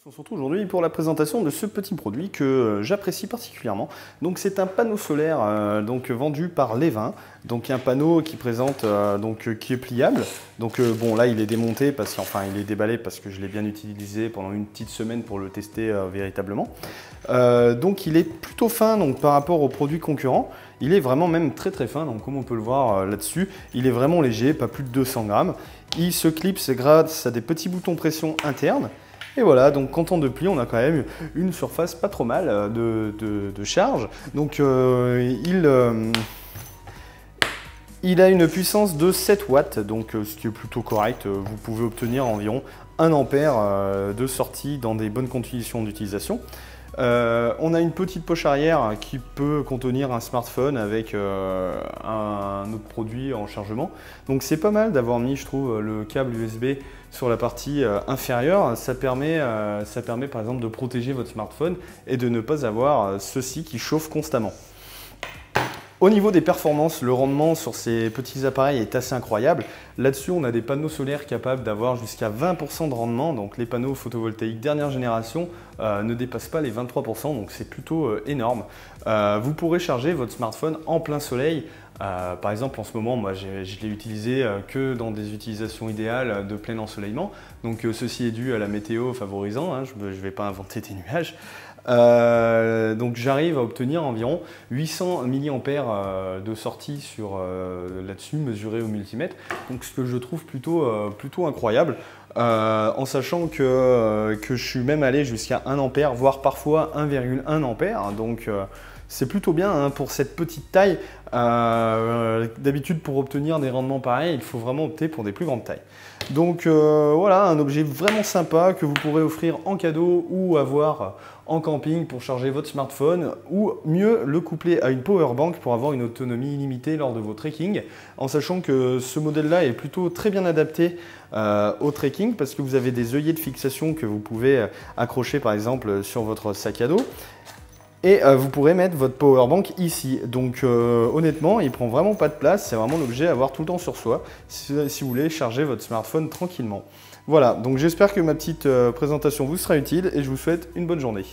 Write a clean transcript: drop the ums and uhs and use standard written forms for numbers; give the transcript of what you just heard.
On se retrouve aujourd'hui pour la présentation de ce petit produit que j'apprécie particulièrement. Donc c'est un panneau solaire vendu par Levin. Donc un panneau qui présente qui est pliable. Donc bon là il est démonté il est déballé parce que je l'ai bien utilisé pendant une petite semaine pour le tester véritablement. Donc il est plutôt fin donc par rapport aux produits concurrents. Il est vraiment même très très fin, donc comme on peut le voir là-dessus, il est vraiment léger, pas plus de 200 grammes. Il se clipse grâce à des petits boutons pression internes. Et voilà, donc quand on déplie, on a quand même une surface pas trop mal de charge. Donc il a une puissance de 7 watts, donc ce qui est plutôt correct. Vous pouvez obtenir environ 1 ampère de sortie dans des bonnes conditions d'utilisation. On a une petite poche arrière qui peut contenir un smartphone avec un autre produit en chargement. Donc c'est pas mal d'avoir mis, je trouve, le câble USB sur la partie inférieure. Ça permet par exemple de protéger votre smartphone et de ne pas avoir ceci qui chauffe constamment. Au niveau des performances, le rendement sur ces petits appareils est assez incroyable. Là-dessus, on a des panneaux solaires capables d'avoir jusqu'à 20% de rendement. Donc les panneaux photovoltaïques dernière génération ne dépassent pas les 23%, donc c'est plutôt énorme. Vous pourrez charger votre smartphone en plein soleil. Par exemple, en ce moment, moi, je l'ai utilisé que dans des utilisations idéales de plein ensoleillement. Donc ceci est dû à la météo favorisant, hein, je ne vais pas inventer des nuages. Donc j'arrive à obtenir environ 800 mAh de sortie là-dessus, mesuré au multimètre. Donc ce que je trouve plutôt incroyable, en sachant que je suis même allé jusqu'à 1 ampère, voire parfois 1,1 ampère. Donc c'est plutôt bien hein, pour cette petite taille. D'habitude, pour obtenir des rendements pareils, il faut vraiment opter pour des plus grandes tailles. Donc voilà, un objet vraiment sympa que vous pourrez offrir en cadeau ou avoir en camping pour charger votre smartphone, ou mieux le coupler à une power bank pour avoir une autonomie illimitée lors de vos trekking, en sachant que ce modèle-là est plutôt très bien adapté au trekking parce que vous avez des œillets de fixation que vous pouvez accrocher par exemple sur votre sac à dos. Et vous pourrez mettre votre powerbank ici. Donc honnêtement, il prend vraiment pas de place. C'est vraiment l'objet à avoir tout le temps sur soi si vous voulez charger votre smartphone tranquillement. Voilà, donc j'espère que ma petite présentation vous sera utile et je vous souhaite une bonne journée.